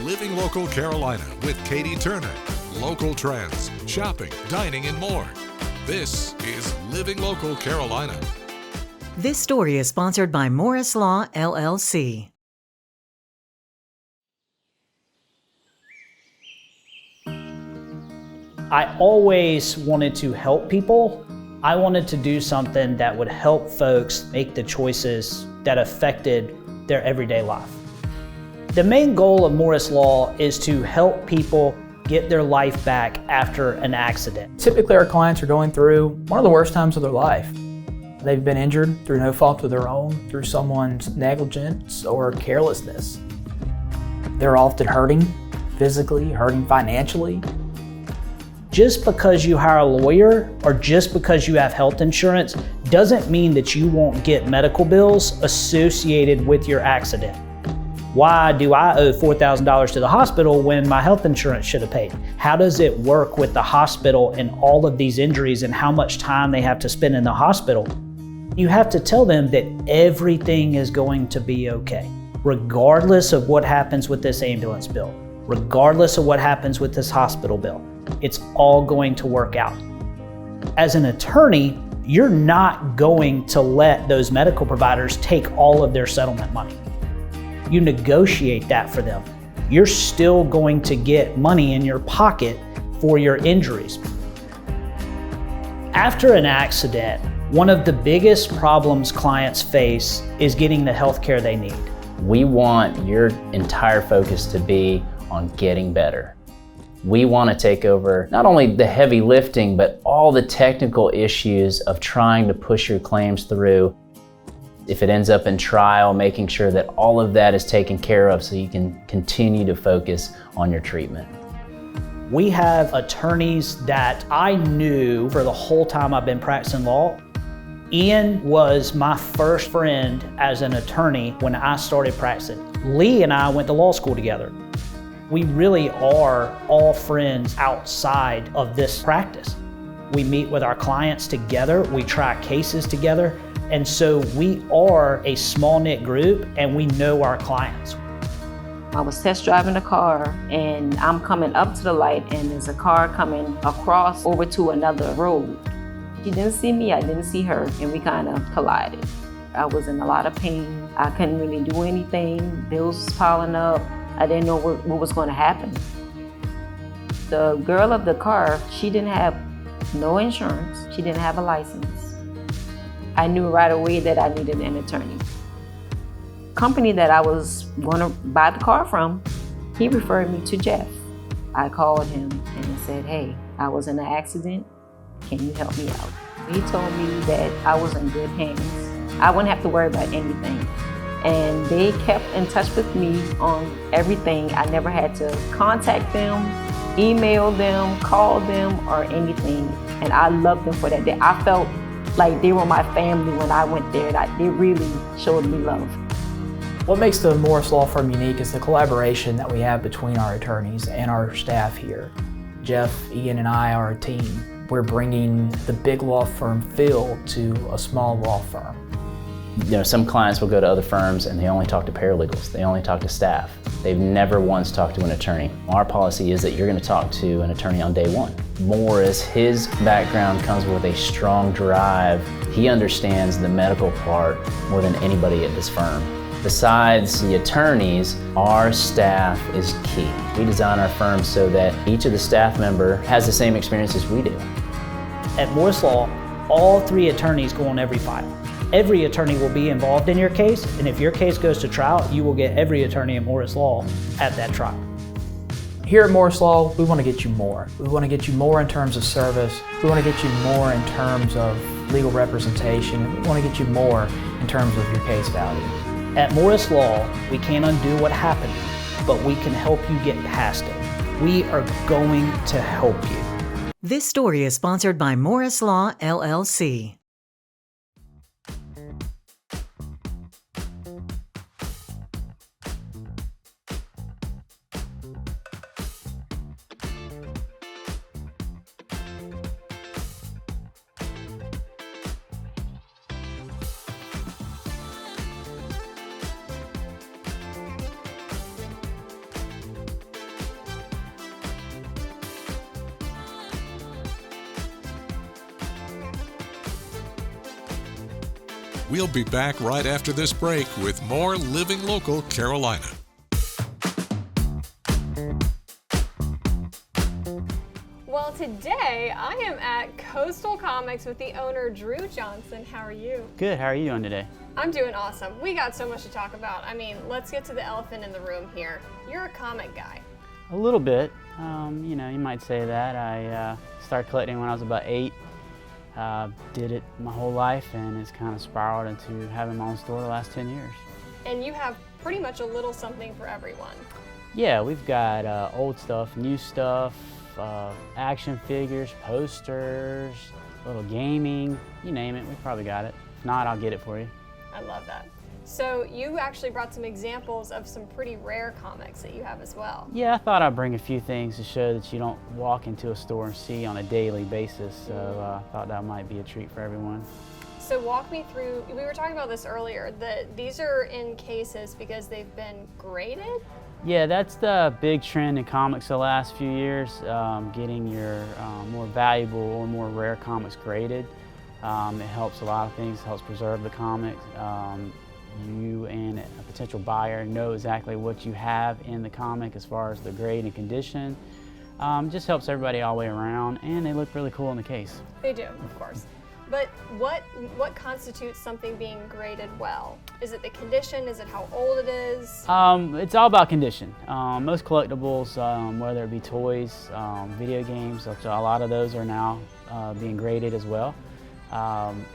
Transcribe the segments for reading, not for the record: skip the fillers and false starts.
Living Local Carolina with Katie Turner. Local trends, shopping, dining, and more. This is Living Local Carolina. This story is sponsored by Morris Law, LLC. I always wanted to help people. I wanted to do something that would help folks make the choices that affected their everyday life. The main goal of Morris Law is to help people get their life back after an accident. Typically our clients are going through one of the worst times of their life. They've been injured through no fault of their own, through someone's negligence or carelessness. They're often hurting physically, hurting financially. Just because you hire a lawyer or just because you have health insurance doesn't mean that you won't get medical bills associated with your accident. Why do I owe $4,000 to the hospital when my health insurance should have paid? How does it work with the hospital and all of these injuries and how much time they have to spend in the hospital? You have to tell them that everything is going to be okay, regardless of what happens with this ambulance bill, regardless of what happens with this hospital bill. It's all going to work out. As an attorney, you're not going to let those medical providers take all of their settlement money. You negotiate that for them. You're still going to get money in your pocket for your injuries. After an accident, one of the biggest problems clients face is getting the health care they need. We want your entire focus to be on getting better. We want to take over not only the heavy lifting, but all the technical issues of trying to push your claims through. If it ends up in trial, making sure that all of that is taken care of so you can continue to focus on your treatment. We have attorneys that I knew for the whole time I've been practicing law. Ian was my first friend as an attorney when I started practicing. Lee and I went to law school together. We really are all friends outside of this practice. We meet with our clients together, we try cases together, and so we are a small-knit group and we know our clients. I was test driving a car and I'm coming up to the light and there's a car coming across over to another road. She didn't see me, I didn't see her, and we kind of collided. I was in a lot of pain. I couldn't really do anything. Bills was piling up. I didn't know what was going to happen. The girl of the car, she didn't have no insurance. She didn't have a license. I knew right away that I needed an attorney. Company that I was going to buy the car from, he referred me to Jeff. I called him and said, hey, I was in an accident. Can you help me out? He told me that I was in good hands. I wouldn't have to worry about anything. And they kept in touch with me on everything. I never had to contact them, email them, call them, or anything. And I loved them for that. I felt like they were my family when I went there. They really showed me love. What makes the Morris Law Firm unique is the collaboration that we have between our attorneys and our staff here. Jeff, Ian, and I are a team. We're bringing the big law firm feel to a small law firm. You know, some clients will go to other firms and they only talk to paralegals, they only talk to staff. They've never once talked to an attorney. Our policy is that you're going to talk to an attorney on day one. Morris, his background comes with a strong drive. He understands the medical part more than anybody at this firm. Besides the attorneys, our staff is key. We design our firm so that each of the staff member has the same experience as we do. At Morris Law, all 3 attorneys go on every file. Every attorney will be involved in your case, and if your case goes to trial, you will get every attorney at Morris Law at that trial. Here at Morris Law, we want to get you more. We want to get you more in terms of service. We want to get you more in terms of legal representation. We want to get you more in terms of your case value. At Morris Law, we can't undo what happened, but we can help you get past it. We are going to help you. This story is sponsored by Morris Law, LLC. We'll be back right after this break with more Living Local Carolina. Well, today I am at Coastal Comics with the owner, Drew Johnson. How are you? Good, how are you doing today? I'm doing awesome. We got so much to talk about. I mean, let's get to the elephant in the room here. You're a comic guy. A little bit, you know, you might say that. I started collecting when I was about 8. Did it my whole life, and it's kind of spiraled into having my own store the last 10 years. And you have pretty much a little something for everyone. Yeah, we've got old stuff, new stuff, action figures, posters, little gaming, you name it, we probably got it. If not, I'll get it for you. I love that. So you actually brought some examples of some pretty rare comics that you have as well. Yeah, I thought I'd bring a few things to show that you don't walk into a store and see on a daily basis, so I thought that might be a treat for everyone. So walk me through, we were talking about this earlier, that these are in cases because they've been graded? Yeah, that's the big trend in comics the last few years, getting your more valuable or more rare comics graded. It helps a lot of things, it helps preserve the comics. You and a potential buyer know exactly what you have in the comic as far as the grade and condition. Just helps everybody all the way around, and they look really cool in the case. They do, of course. But what constitutes something being graded well? Is it the condition? Is it how old it is? It's all about condition. Most collectibles, whether it be toys, video games, a lot of those are now being graded as well.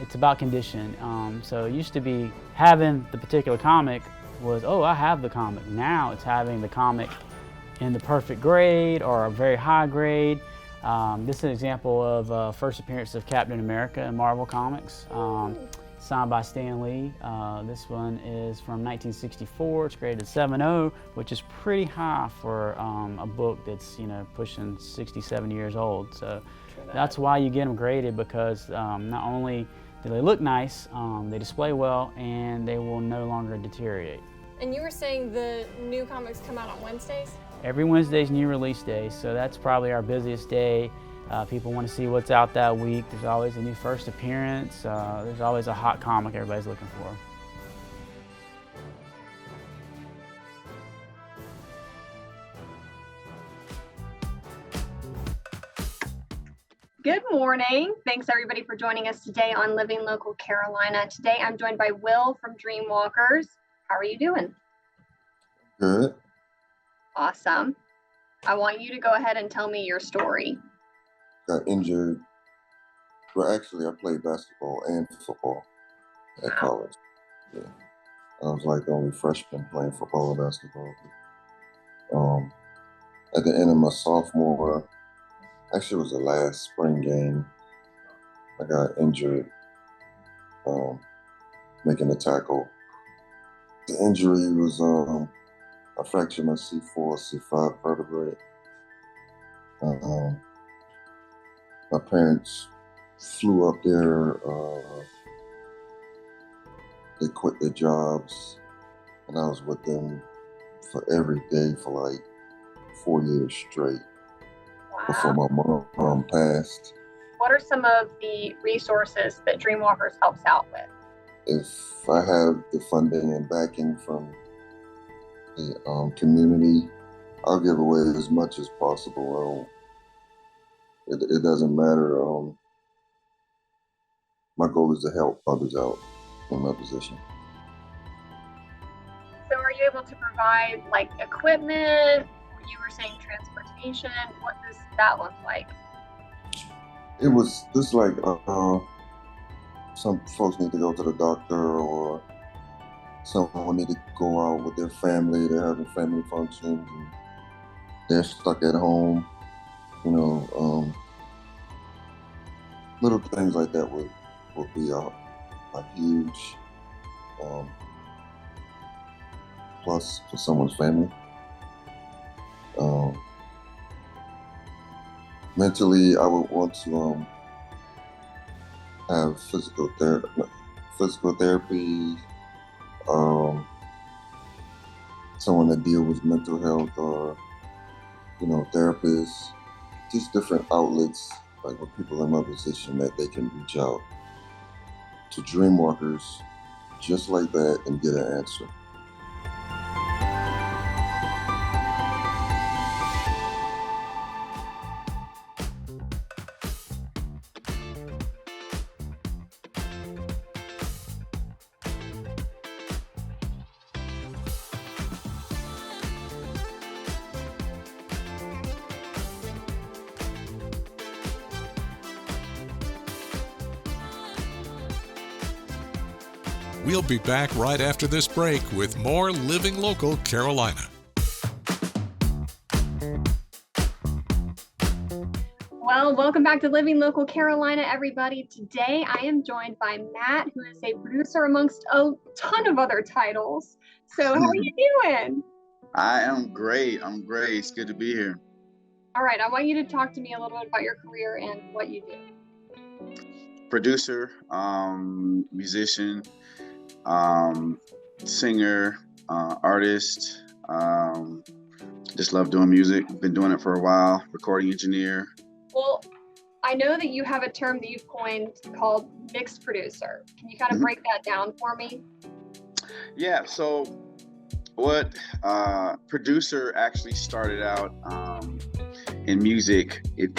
It's about condition. So it used to be having the particular comic was, oh, I have the comic. Now it's having the comic in the perfect grade or a very high grade. This is an example of first appearance of Captain America in Marvel Comics, signed by Stan Lee. This one is from 1964. It's graded 7.0, which is pretty high for a book that's, you know, pushing 60, 70 years old. So that's why you get them graded, because not only do they look nice, they display well, and they will no longer deteriorate. And you were saying the new comics come out on Wednesdays? Every Wednesday's new release day, so that's probably our busiest day. People want to see what's out that week. There's always a new first appearance. There's always a hot comic everybody's looking for. Good morning. Thanks everybody for joining us today on Living Local Carolina. Today I'm joined by Will from Dreamwalkers. How are you doing? Good. Awesome. I want you to go ahead and tell me your story. Got injured. Well, actually, I played basketball and football at college. Yeah. I was like the only freshman playing football and basketball. At the end of my sophomore, actually it was the last spring game, I got injured making a tackle. The injury was I fractured my C4, C5 vertebrae. My parents flew up there. They quit their jobs, and I was with them for every day for like 4 years straight. Wow. Before my mom passed. What are some of the resources that Dreamwalkers helps out with? If I have the funding and backing from the community, I'll give away as much as possible. It doesn't matter. My goal is to help others out in my position. So are you able to provide like equipment? You were saying transportation. What does that look like? It was just like some folks need to go to the doctor, or someone need to go out with their family. They're having family functions and they're stuck at home. You know, little things like that would be a huge plus for someone's family. Mentally, I would want to have physical therapy, someone that deals with mental health, or therapists, just different outlets, like with people in my position, that they can reach out to Dreamwalkers just like that and get an answer. We'll be back right after this break with more Living Local Carolina. Well, welcome back to Living Local Carolina, everybody. Today I am joined by Matt, who is a producer amongst a ton of other titles. So how are you doing? I am great. I'm great. It's good to be here. All right, I want you to talk to me a little bit about your career and what you do. Producer, musician, singer, artist. Just love doing music. Been doing it for a while. Recording engineer. Well, I know that you have a term that you've coined called mixed producer. Can you kind of break that down for me? Yeah, so what producer actually started out in music, it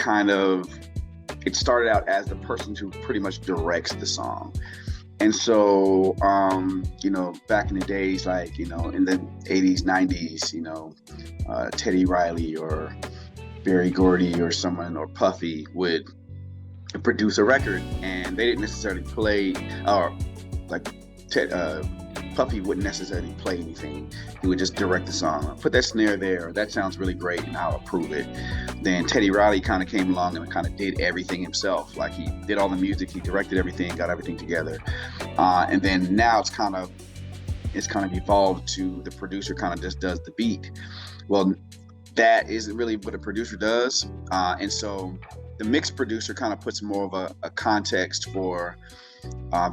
started out as the person who pretty much directs the song. And so, back in the days, like, in the 80s, 90s, Teddy Riley or Berry Gordy or someone, or Puffy would produce a record, and they didn't necessarily play, or like Puffy wouldn't necessarily play anything. He would just direct the song. Put that snare there. That sounds really great, and I'll approve it. Then Teddy Riley kind of came along and kind of did everything himself. Like, he did all the music, he directed everything, got everything together. And then now it's kind of evolved to the producer kind of just does the beat. Well, that isn't really what a producer does. And so the mixed producer kind of puts more of a context for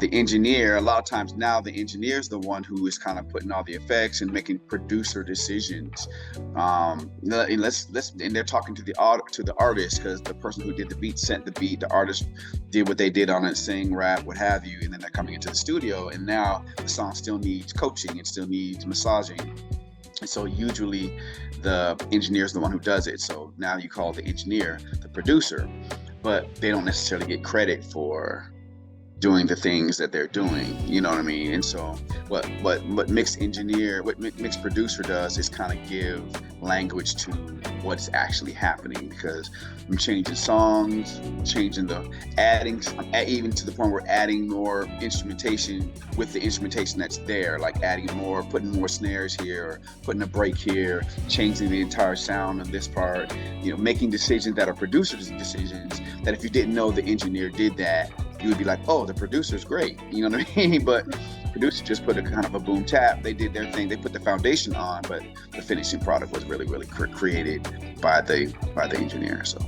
the engineer. A lot of times now the engineer is the one who is kind of putting all the effects and making producer decisions. And they're talking to the artist, because the person who did the beat sent the beat. The artist did what they did on it, sing, rap, what have you, and then they're coming into the studio. And now the song still needs coaching, it still needs massaging. And so usually the engineer is the one who does it. So now you call the engineer the producer, but they don't necessarily get credit for doing the things that they're doing, you know what I mean? And so what mixed producer does is kind of give language to what's actually happening, because I'm changing songs, adding even to the point where adding more instrumentation with the instrumentation that's there, like putting more snares here, or putting a break here, changing the entire sound of this part, making decisions that are producer's decisions, that if you didn't know the engineer did that, you would be like, oh, the producer's great, you know what I mean? But producer just put a kind of a boom tap. They did their thing. They put the foundation on, but the finishing product was really, really created by the engineer. So.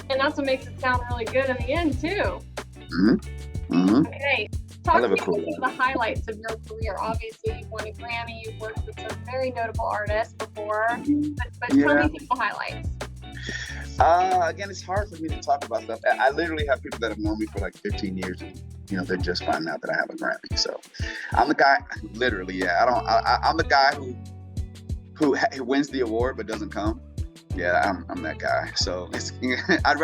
And that's what makes it sound really good in the end too. Okay, talk to me about the highlights of your career. Obviously, you've won a Grammy. You've worked with some very notable artists before, but tell me some of the highlights. Again, it's hard for me to talk about stuff. I literally have people that have known me for like 15 years, and they're just finding out that I have a Grammy. So I'm the guy, literally, I'm the guy who wins the award but doesn't come. Yeah, I'm that guy. So it's, I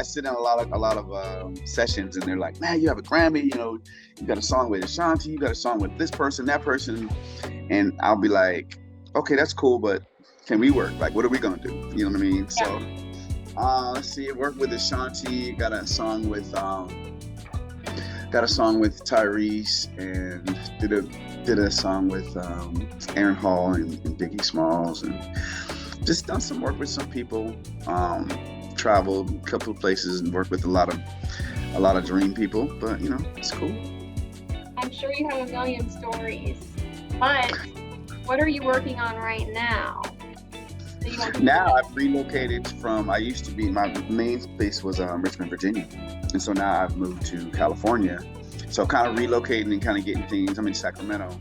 sit in a lot of sessions, and they're like, man, you have a Grammy, you got a song with Ashanti, you got a song with this person, that person, and I'll be like, okay, that's cool, but can we work? Like, what are we gonna do? You know what I mean? Yeah. So, let's see. I worked with Ashanti. Got a song with Tyrese, and did a song with Aaron Hall and Biggie Smalls, and just done some work with some people. Traveled a couple of places and worked with a lot of dream people. But it's cool. I'm sure you have a million stories, but what are you working on right now? Now I've relocated from, my main place was Richmond, Virginia. And so now I've moved to California. So kind of relocating and kind of getting things, I'm in Sacramento.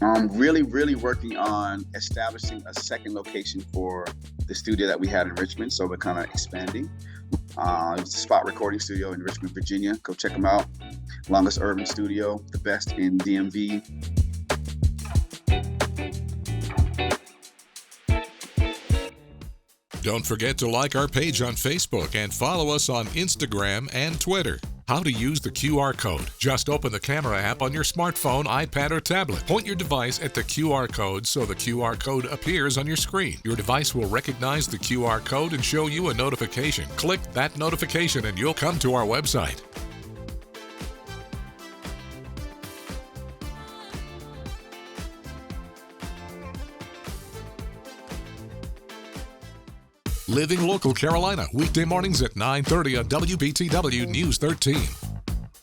I'm really, really working on establishing a second location for the studio that we had in Richmond. So we're kind of expanding. It's a spot recording studio in Richmond, Virginia. Go check them out. longest urban studio, the best in DMV. Don't forget to like our page on Facebook and follow us on Instagram and Twitter. How to use the QR code. Just open the camera app on your smartphone, iPad, or tablet. Point your device at the QR code so the QR code appears on your screen. Your device will recognize the QR code and show you a notification. Click that notification and you'll come to our website. Living Local Carolina, weekday mornings at 9:30 on WBTW News 13.